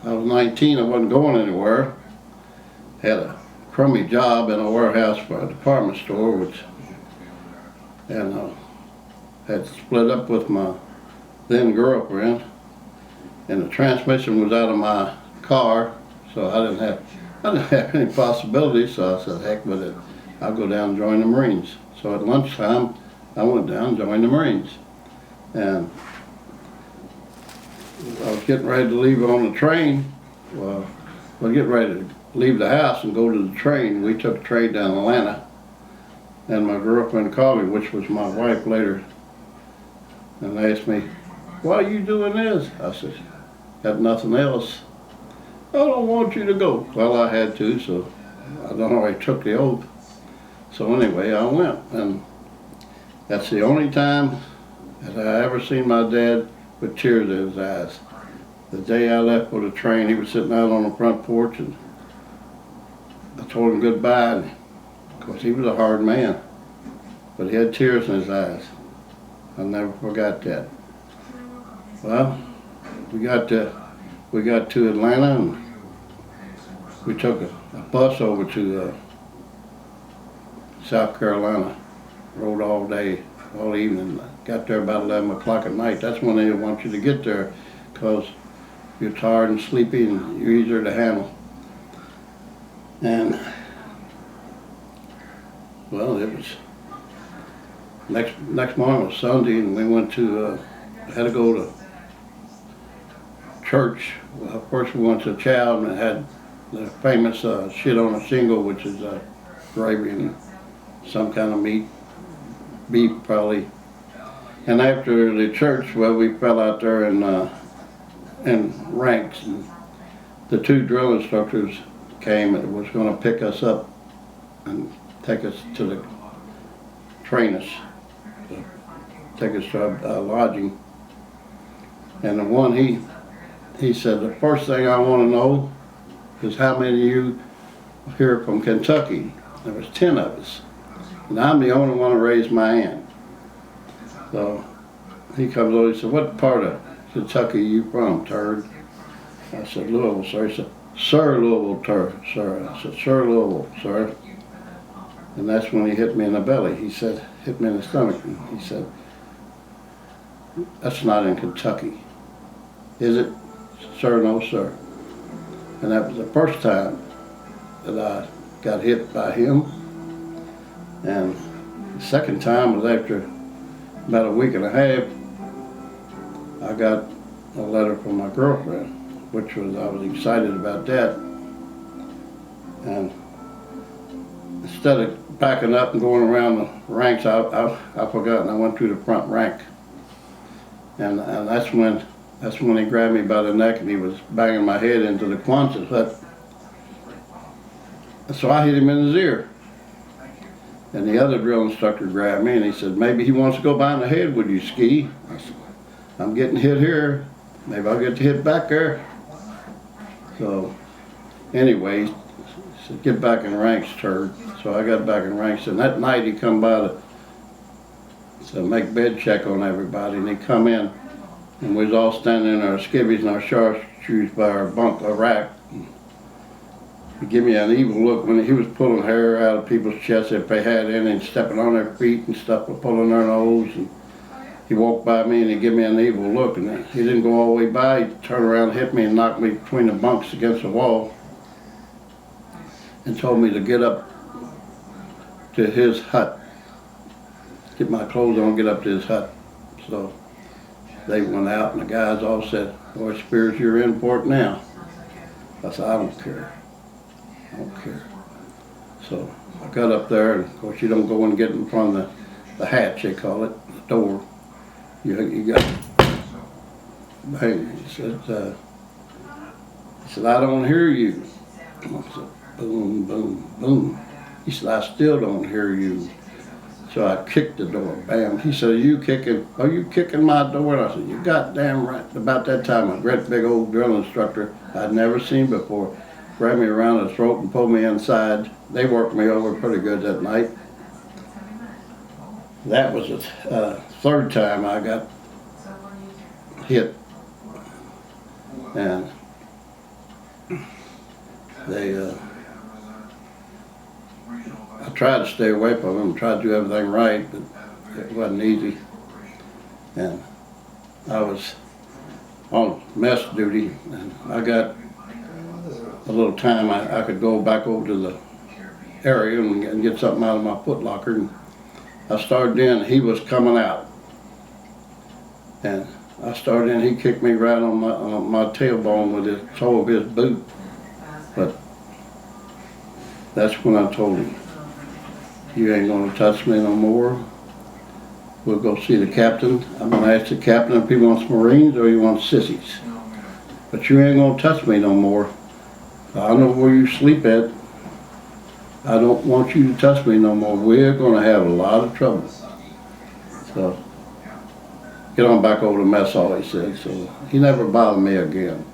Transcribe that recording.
I was 19, I wasn't going anywhere. Had a crummy job in a warehouse for a department store, and had split up with my then girlfriend, and the transmission was out of my car, so I didn't have any possibilities. So I said, heck with it, I'll go down and join the Marines. So at lunchtime, I went down and joined the Marines, and I was getting ready to leave on the train. Well, I was getting ready to leave the house and go to the train. We took a train down Atlanta, and my girlfriend called me, which was my wife later, and asked me, "Why are you doing this?" I said, "Got nothing else. I don't want you to go." Well, I had to, so I don't know, I took the oath. So anyway, I went, and that's the only time that I ever seen my dad with tears in his eyes. The day I left for the train, he was sitting out on the front porch, and I told him goodbye, and of course he was a hard man, but he had tears in his eyes. I'll never forgot that. Well, we got to Atlanta, and we took a bus over to South Carolina. Rode all day, all evening. Got there about 11 o'clock at night. That's when they want you to get there, because you're tired and sleepy and you're easier to handle. And well, it was next morning was Sunday, and we went to had to go to church. Well, first we went to chow, and it had the famous shit on a shingle, which is gravy and some kind of meat, beef probably. And after the church, well, we fell out there in ranks, and the two drill instructors came and was going to pick us up and take us to the train us, take us to our lodging. And the one, he said, "The first thing I want to know is how many of you are here from Kentucky?" There was 10 of us, and I'm the only one who raised my hand. So he comes over, he said, "What part of Kentucky are you from, turd?" I said, "Louisville, sir." He said, "Sir, Louisville, sir." I said, "Sir, Louisville, sir." And that's when he hit me in the belly. He said, hit me in the stomach, and he said, "That's not in Kentucky." "Is it?" "Sir, no, sir." And that was the first time that I got hit by him. And the second time was after about a week and a half. I got a letter from my girlfriend, which was, I was excited about that. And instead of backing up and going around the ranks, I forgot, and I went through the front rank. And that's when he grabbed me by the neck, and he was banging my head into the Quonset hut. So I hit him in his ear. And the other drill instructor grabbed me, and he said, "Maybe he wants to go behind the head with you, Ski." I said, "I'm getting hit here. Maybe I'll get to hit back there." So anyway, he said, "Get back in ranks, turd." So I got back in ranks, and that night he come by to make bed check on everybody, and he come in, and we was all standing in our skivvies and our chartreuse by our bunk, our rack. He gave me an evil look when he was pulling hair out of people's chests if they had any, and stepping on their feet and stuff, and pulling their nose. And he walked by me and he gave me an evil look, and he didn't go all the way by. He turned around and hit me and knocked me between the bunks against the wall, and told me to get up to his hut, get my clothes on, get up to his hut. So they went out, and the guys all said, "Boy, Spears, you're in for it now." I said, "I don't care. I don't care." So I got up there, and of course you don't go and get in front of the hatch, they call it, the door. You got, bang. He said, "I don't hear you." I said, boom, boom, boom. He said, "I still don't hear you." So I kicked the door, bam. He said, Are you kicking my door?" And I said, "You goddamn right." About that time, a great big old drill instructor I'd never seen before grabbed me around the throat and pulled me inside. They worked me over pretty good that night. That was the third time I got hit. And I tried to stay away from them, tried to do everything right, but it wasn't easy. And I was on mess duty, and I got a little time I could go back over to the area and get something out of my foot locker. And I started in, he was coming out. And I started in, he kicked me right on my tailbone with the toe of his boot. But that's when I told him, you ain't gonna touch me no more. We'll go see the captain. I'm gonna ask the captain if he wants Marines or he wants sissies. But you ain't gonna touch me no more. I know where you sleep at. I don't want you to touch me no more. We're gonna have a lot of trouble. So, get on back over to mess hall, he said. So he never bothered me again.